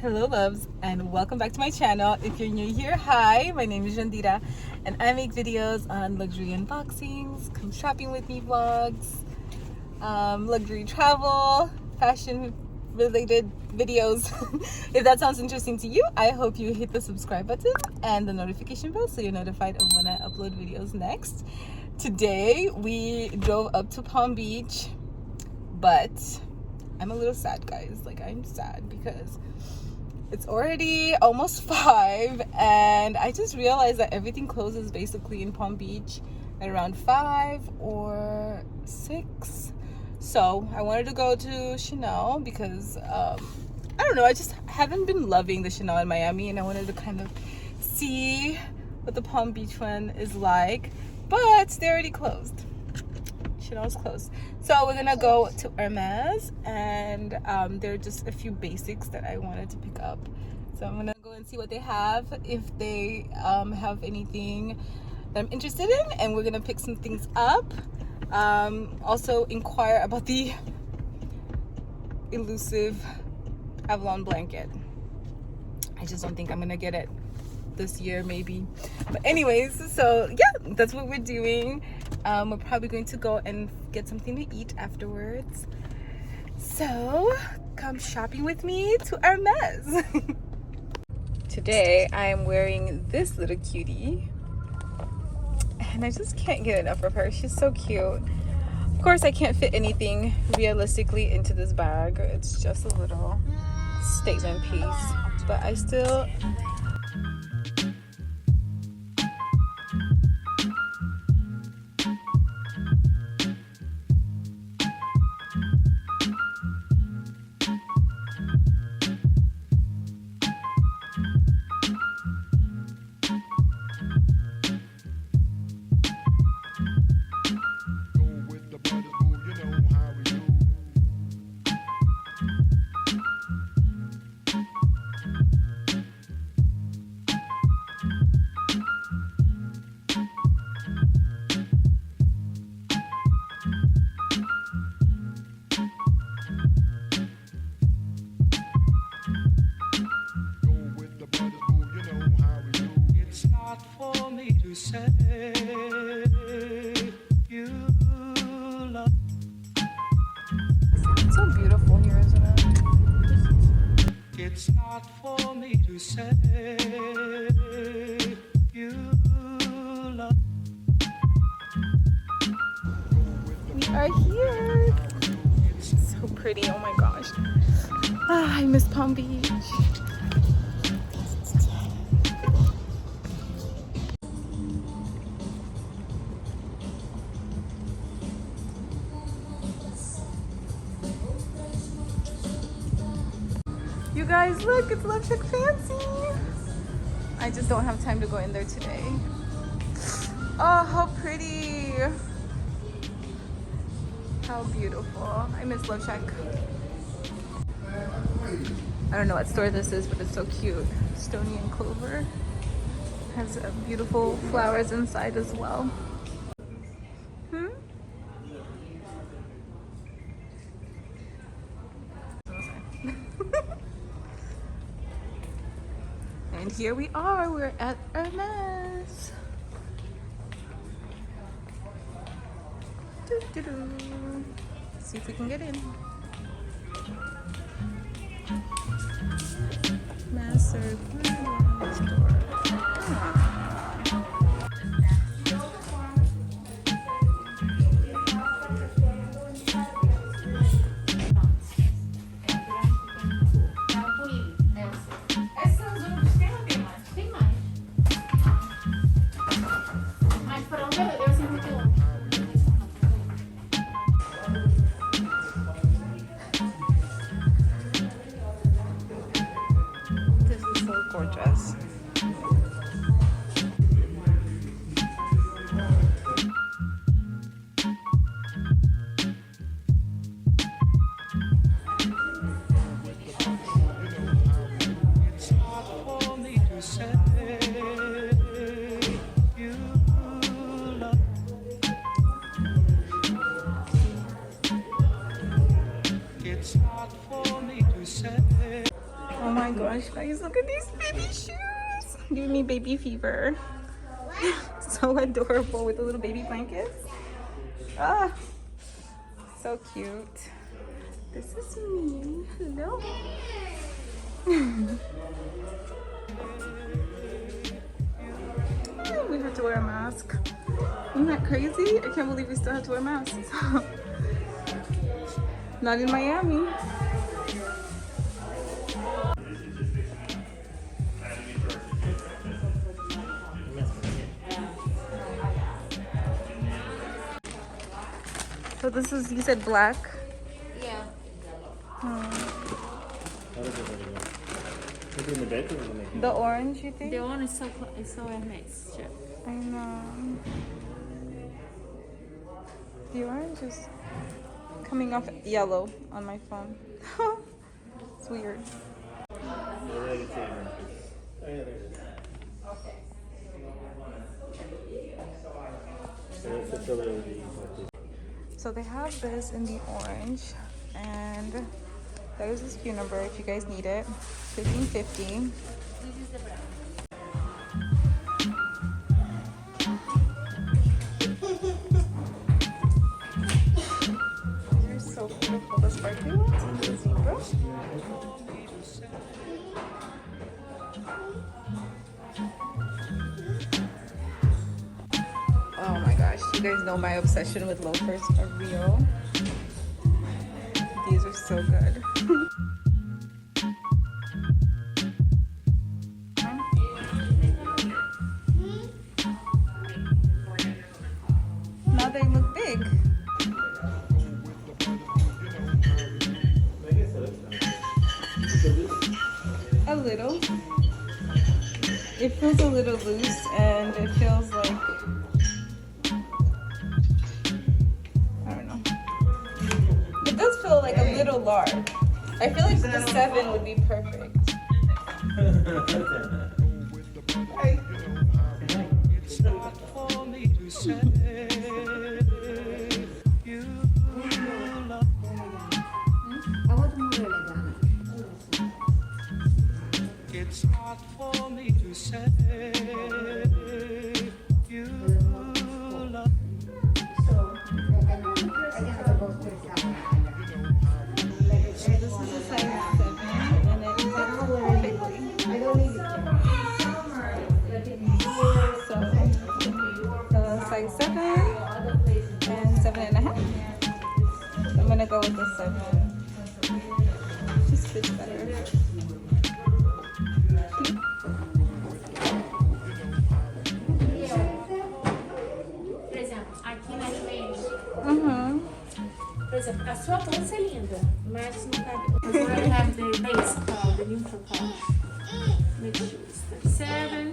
Hello loves, and welcome back to my channel. If you're new here, hi, my name is Jandira and I make videos on luxury unboxings, come shopping with me vlogs, luxury travel, fashion related videos. If that sounds interesting to you, I hope you hit the subscribe button and the notification bell so you're notified of when I upload videos next. Today we drove up to Palm Beach, but I'm a little sad, guys. Like, I'm sad because it's already almost 5 and I just realized that everything closes basically in Palm Beach at around 5 or 6. So I wanted to go to Chanel because I don't know, I just haven't been loving the Chanel in Miami, and I wanted to kind of see what the Palm Beach one is like, but they're already closed. Chanel's closed. So we're gonna go to Hermes, and there are just a few basics that I wanted to pick up. So I'm gonna go and see what they have, if they have anything that I'm interested in, and we're gonna pick some things up. Also inquire about the elusive Avalon blanket. I just don't think I'm gonna get it this year, maybe. But anyways, so yeah, that's what we're doing. We're probably going to go and get something to eat afterwards. So come shopping with me to Hermes. Today I'm wearing this little cutie and I just can't get enough of her. She's so cute. Of course I can't fit anything realistically into this bag. It's just a little statement piece, but I still say you love. It's so beautiful here, isn't it? It's not for me to say you love. We are here. It's so pretty. Oh my gosh. I miss Palm Beach. You guys, look, it's Love Shack Fancy. I just don't have time to go in there today. Oh, how pretty. How beautiful. I miss Love Shack. I don't know what store this is, but it's so cute. Stony and Clover. Has beautiful flowers inside as well. And here we are, we're at Hermes. Doo-doo-doo. See if we can get in. Master store. Gorgeous. It's not for me to say you love. It's not for me to say. Oh my my gosh, guys, look at these baby shoes. Giving me baby fever. So adorable with the little baby blankets. Ah, so cute. This is me. Hello. We have to wear a mask. Isn't that crazy? I can't believe we still have to wear masks. Not in Miami. So this is, you said black? Yeah. The orange, you think? The one is so Hermes. Sure. I know. The orange is coming off yellow on my phone. It's weird. So they have this in the orange, and that is this SKU number if you guys need it. 1550. This is the brown. They're so beautiful. The sparkly ones and the zebra. Oh my gosh, you guys know my obsession with loafers are real. These are so good. Now they look big. A little. It feels a little loose, and it feels like, I don't know. It does feel like a little large. I feel like the 7 would be perfect. It's not for me to say you love I want more elegant. It's hard for me to say you love So this is a size 7, and it fits perfectly. So the size 7 and 7.5. I'm gonna go with the 7. Just fits better. Por exemplo, aqui na frente, Mm-hmm. por exemplo, a sua bolsa é linda, mas não tá. I have the base color, the neutral color. Make sure it's 37,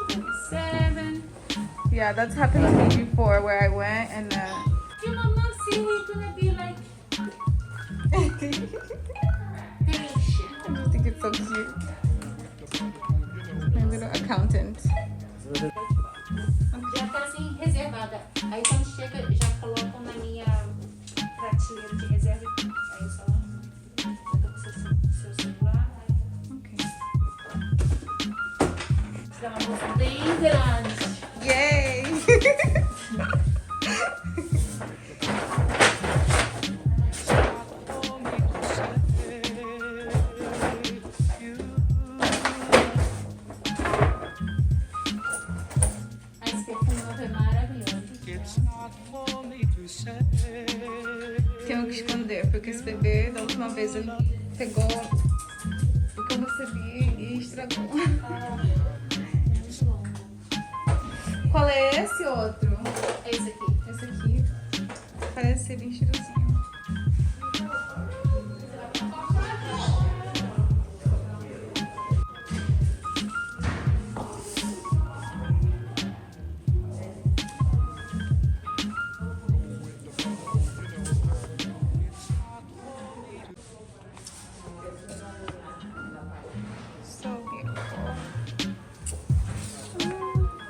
37. Yeah, that's happened to me before where I went and Your mama see it's gonna be like I patient. just think it's so cute. My little accountant. Já tá assim reservada. Aí quando chega, já colocam na minha prateleira de reserva. Aí eu só boto com seu celular. Okay. Isso dá uma bolsa bem grande. Yay! for me to say you A esse perfume novo é maravilhoso. It's not for me to say Tenho que esconder, porque esse bebê, da última vez, ele pegou o que eu recebi e estragou. Qual é esse outro? É esse aqui. Esse aqui parece ser bem cheirosinho. So beautiful.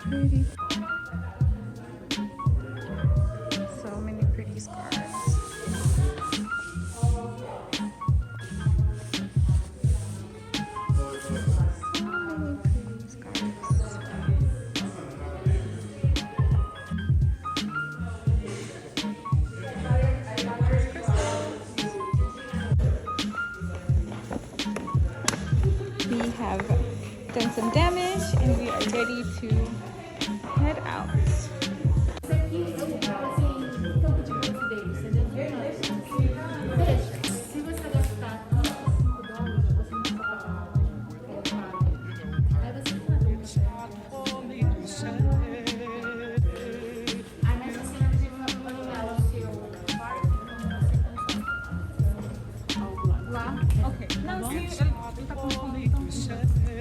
Pretty. So many pretty scarves. we have done some damage and we are ready to head out.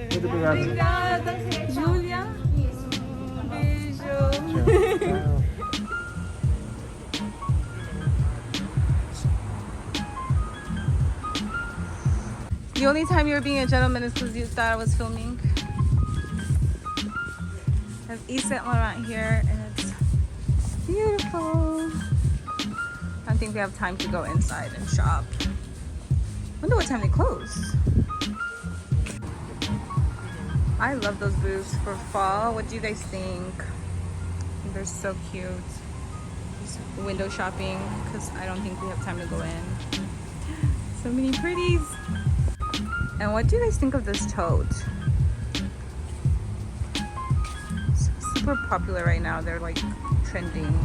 Muito obrigado. Obrigada, Júlia. Beijo. Tchau. The only time you were being a gentleman is because you thought I was filming. I have Zimmermann here and it's beautiful. I don't think we have time to go inside and shop. Wonder what time they close. I love those booths for fall. What do you guys think? They're so cute. Just window shopping because I don't think we have time to go in. So many pretties. And what do you guys think of this tote? It's super popular right now. They're like trending.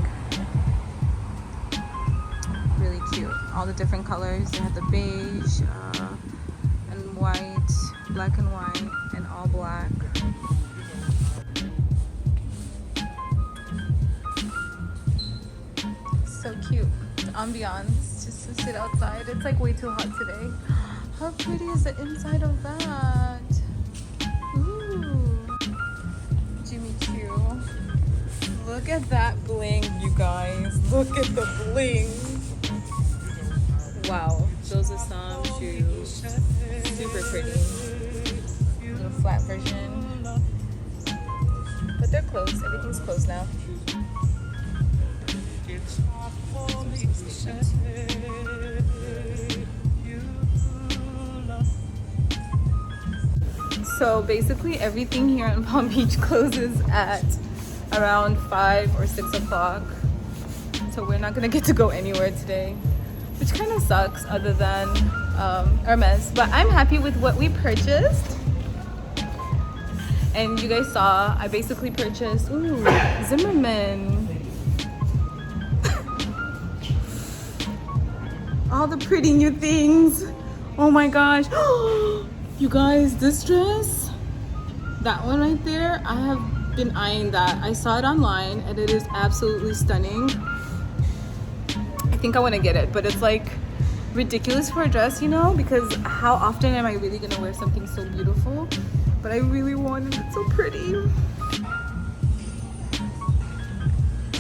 Really cute. All the different colors. They have the beige and white, black and white, and all black. So cute. The ambiance just to sit outside. It's like way too hot today. How pretty is the inside of that? Ooh. Jimmy Choo. Look at that bling, you guys. Look at the bling. Wow, those are some shoes. Super pretty. Little flat version. But they're closed. Everything's closed now. So basically everything here in Palm Beach closes at around 5 or 6 o'clock. So we're not gonna get to go anywhere today, which kind of sucks other than Hermes. But I'm happy with what we purchased. And you guys saw, I basically purchased, ooh, Zimmermann. All the pretty new things. Oh my gosh. You guys, this dress, that one right there, I have been eyeing that. I saw it online and it is absolutely stunning. I think I want to get it, but it's like ridiculous for a dress, you know, because how often am I really gonna wear something so beautiful? But I really want it. It's so pretty.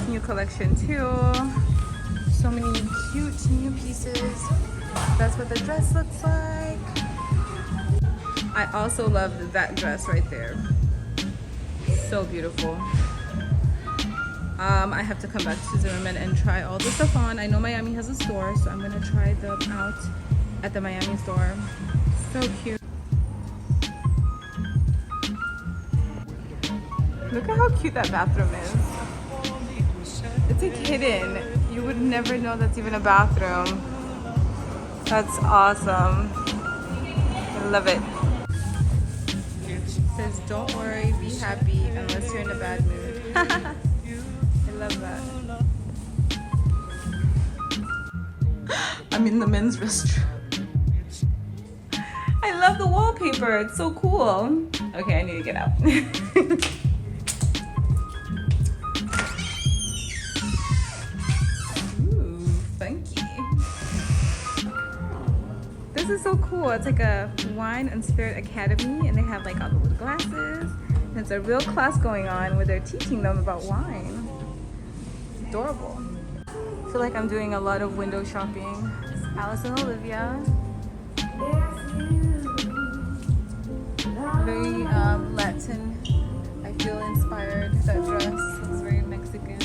New collection too. So many cute new pieces. That's what the dress looks like. I also love that dress right there. So beautiful. I have to come back to Zimmermann and try all the stuff on. I know Miami has a store, so I'm gonna try them out at the Miami store. So cute. Look at how cute that bathroom is. It's like hidden. You would never know that's even a bathroom. That's awesome. I love it. It says, don't worry, be happy unless you're in a bad mood. I love that. I'm in the men's restroom. I love the wallpaper. It's so cool. Okay, I need to get out. Ooh, funky. This is so cool. It's like a wine and spirit academy, and they have like all the little glasses. And it's a real class going on where they're teaching them about wine. It's adorable. I feel like I'm doing a lot of window shopping. It's Alice and Olivia. Very Latin. I feel inspired. That dress looks very Mexican.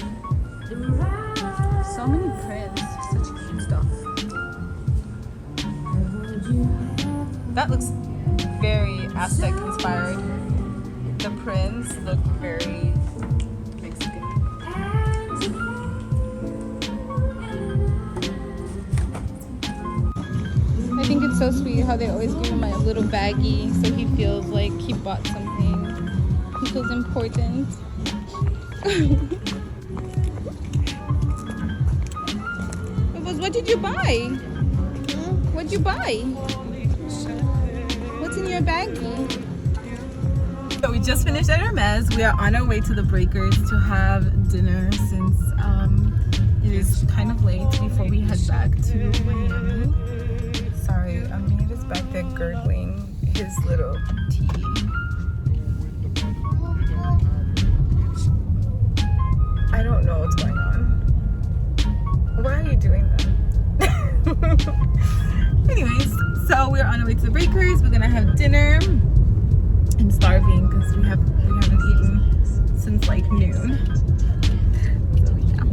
So many prints. Such cute stuff. That looks very Aztec inspired. The prints look very Mexican. I think it's so sweet how they always give him a little baggie so he feels like he bought something. He feels important. What did you buy? What'd you buy? What's in your baggie? So we just finished at Hermes. We are on our way to the Breakers to have dinner since it is kind of late before we head back to Miami. Sorry, Amir is back there gurgling his little tea. I don't know what's going on. Why are you doing that? Anyways, so we're on our way to the Breakers. We're gonna have dinner. I'm starving because we haven't eaten since like noon. So yeah.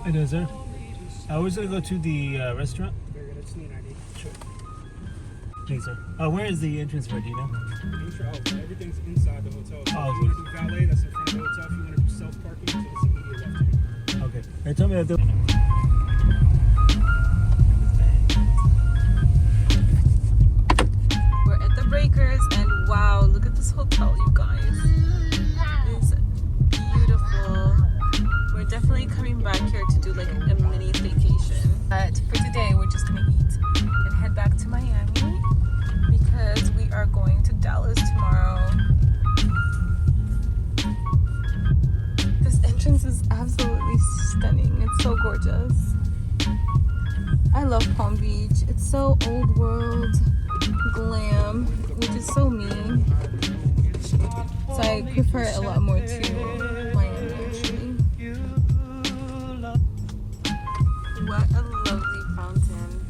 Hey there, sir. I was gonna go to the restaurant. Sure. Thanks, sir. Where is the entrance for? Do you know? Everything's inside the hotel. So Oh, if you want to do valet, that's in front of the hotel. If you want to do self-parking, so it's immediate left to you. Okay. They told me that. We're at the Breakers and wow, look at this hotel, you guys. It's beautiful. We're definitely coming back here to do like a mini staycation. But for today, we're just gonna eat and head back to Miami because we are going to Dallas tomorrow. This entrance is absolutely stunning. It's so gorgeous. I love Palm Beach. It's so old world glam, which is so me. So I prefer it a lot more to Miami actually. What a lovely fountain.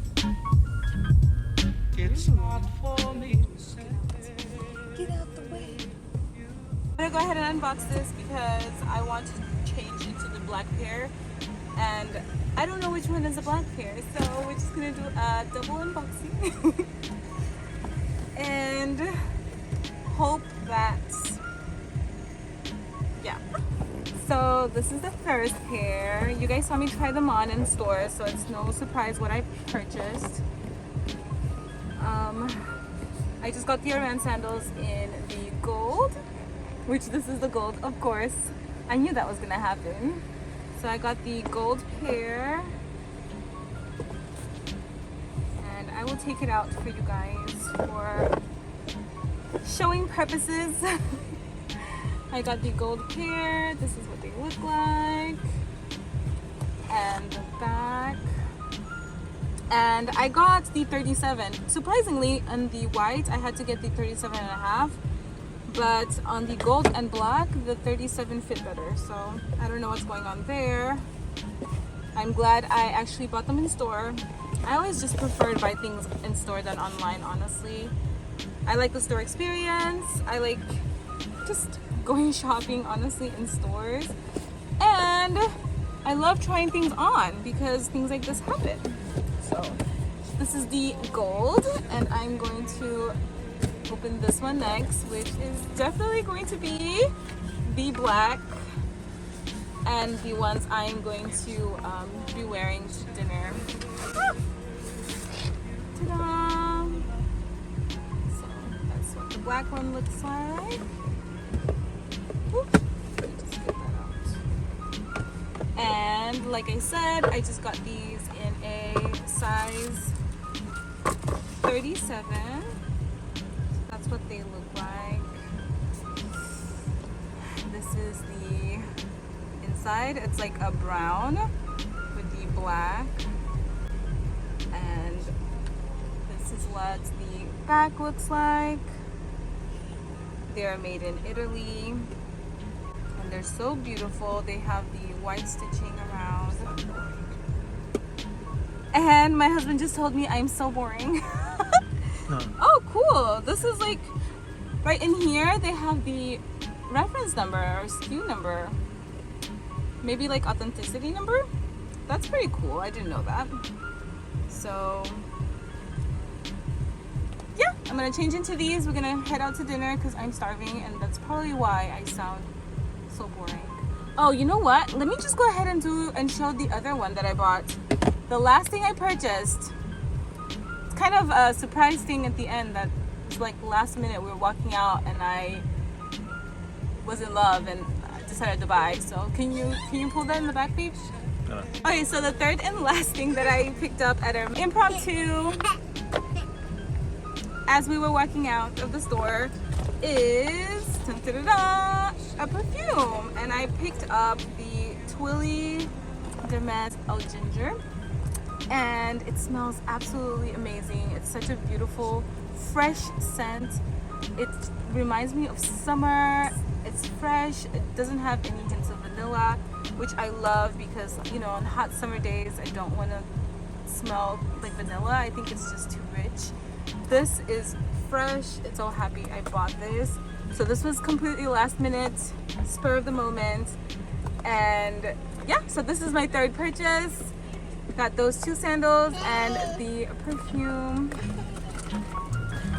It's not for me to say. Get out the way. I'm gonna go ahead and unbox this because I want to change into the black pair and I don't know which one is a black pair, so we're just gonna do a double unboxing and hope that, yeah. So this is the first pair. You guys saw me try them on in store, so it's no surprise what I purchased. I just got the Hermes sandals in the gold, which this is the gold, of course. I knew that was gonna happen. So I got the gold pair and I will take it out for you guys for showing purposes. I got the gold pair. This is what they look like. And the back. And I got the 37. Surprisingly, on the white, I had to get the 37.5. But on the gold and black, the 37 fit better. So I don't know what's going on there. I'm glad I actually bought them in store. I always just prefer to buy things in store than online, honestly. I like the store experience. I like just going shopping, honestly, in stores. And I love trying things on because things like this happen. So this is the gold and I'm going to open this one next, which is definitely going to be the black and the ones I'm going to be wearing to dinner. Ta-da! So that's what the black one looks like. Oops, let me just get that out. And like I said, I just got these in a size 37. That's what they look like. This is the inside. It's like a brown with the black. And this is what the back looks like. They're made in Italy. And they're so beautiful. They have the white stitching around. And my husband just told me I'm so boring. No. Oh, cool. This is like, right in here, they have the reference number or SKU number. Maybe like authenticity number? That's pretty cool. I didn't know that. So, yeah, I'm gonna change into these. We're gonna head out to dinner because I'm starving and that's probably why I sound so boring. Oh, you know what? Let me just go ahead and show the other one that I bought. The last thing I purchased. It's kind of a surprise thing at the end that it's like last minute we were walking out and I was in love and I decided to buy. So can you pull that in the back, babe? Okay, so the third and last thing that I picked up at an impromptu as we were walking out of the store is a perfume, and I picked up the Twilly Hermès Au Ginger, and it smells absolutely amazing. It's such a beautiful, fresh scent. It reminds me of summer. It's fresh. It doesn't have any hints of vanilla, which I love because, you know, on hot summer days, I don't want to smell like vanilla. I think it's just too rich. This is fresh. It's all happy I bought this. So this was completely last minute, spur of the moment. And yeah, so this is my third purchase. Got those 2 sandals and the perfume.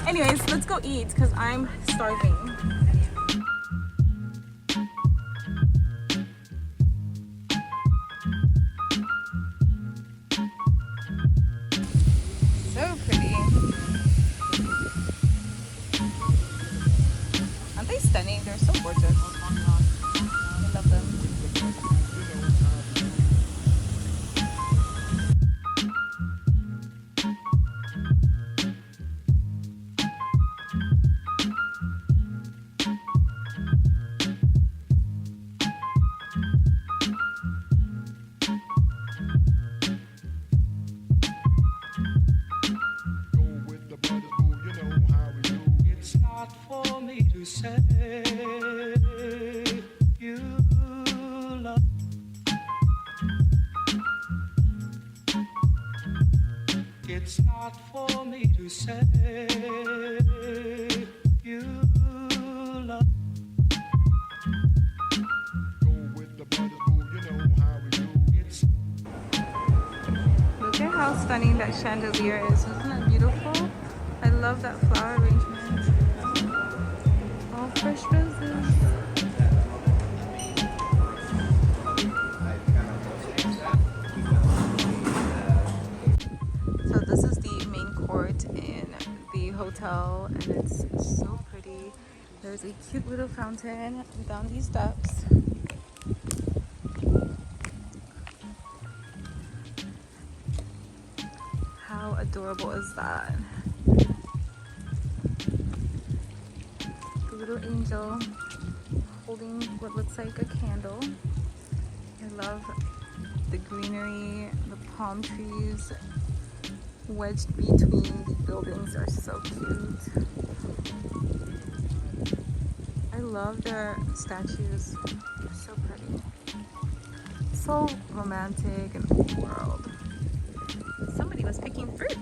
Anyways, let's go eat because I'm starving. So pretty. Aren't they stunning? They're so gorgeous. I love them. It's not for me to say you love. It's not for me to say you love. Go with the brothers, boo, you know how we do. It's Look at how stunning that chandelier is. Isn't that beautiful? I love that flower arrangement. All fresh roses. So this is the main court in the hotel, and it's so pretty. There's a cute little fountain down these steps. How adorable is that? The little angel holding what looks like a candle. I love the greenery, the palm trees wedged between the buildings are so cute. I love their statues. They're so pretty. So romantic and old world. Somebody was picking fruit.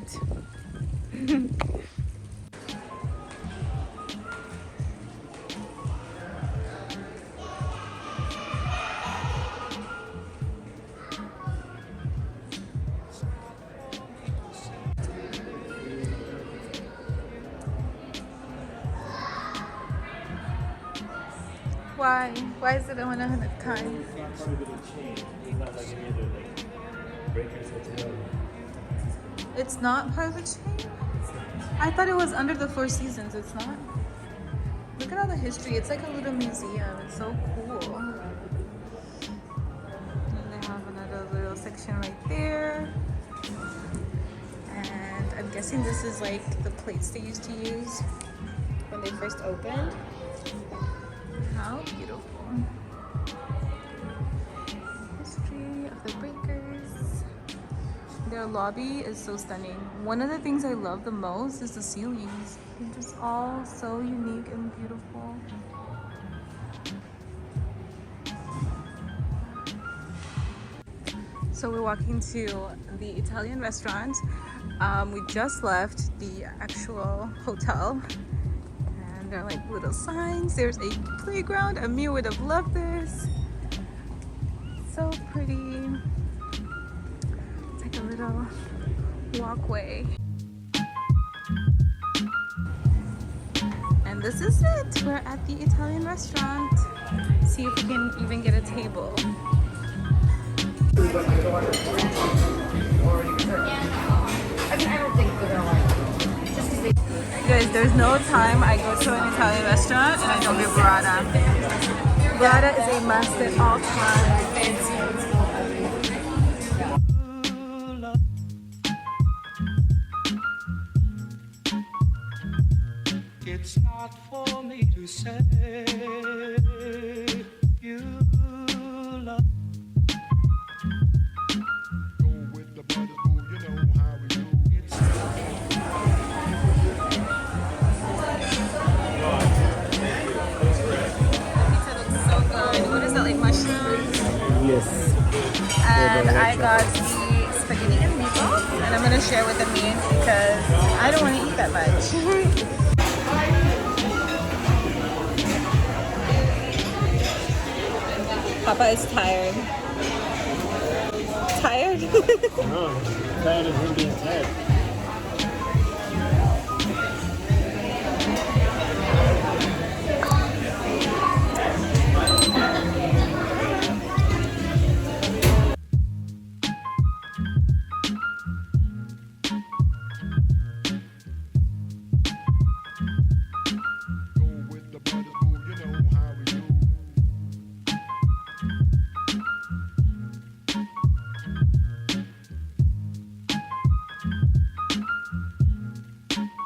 Why? Why is it a 100 times? It's not part of the chain? I thought it was under the Four Seasons. It's not? Look at all the history. It's like a little museum. It's so cool. And they have another little section right there. And I'm guessing this is like the plates they used to use when they first opened. How beautiful. History of the breakers. Their lobby is so stunning. One of the things I love the most is the ceilings. They're just all so unique and beautiful. So we're walking to the Italian restaurant. We just left the actual hotel. And there are like little signs. There's a playground. Amir would have loved this. So pretty. It's like a little walkway. And this is it. We're at the Italian restaurant. See if we can even get a table. Guys, there's no time I go to an Italian restaurant and I don't get burrata. Burrata is a must at all times. It's not for me to say you love. Go with the brothers, boo, you know how we do. It's Pizza looks so good. What is that, like mushrooms? Yes. And I got the spaghetti and meatballs, and I'm gonna share with the meat because I don't want to eat that much. Papa is tired. Tired? No, tired of him being tired.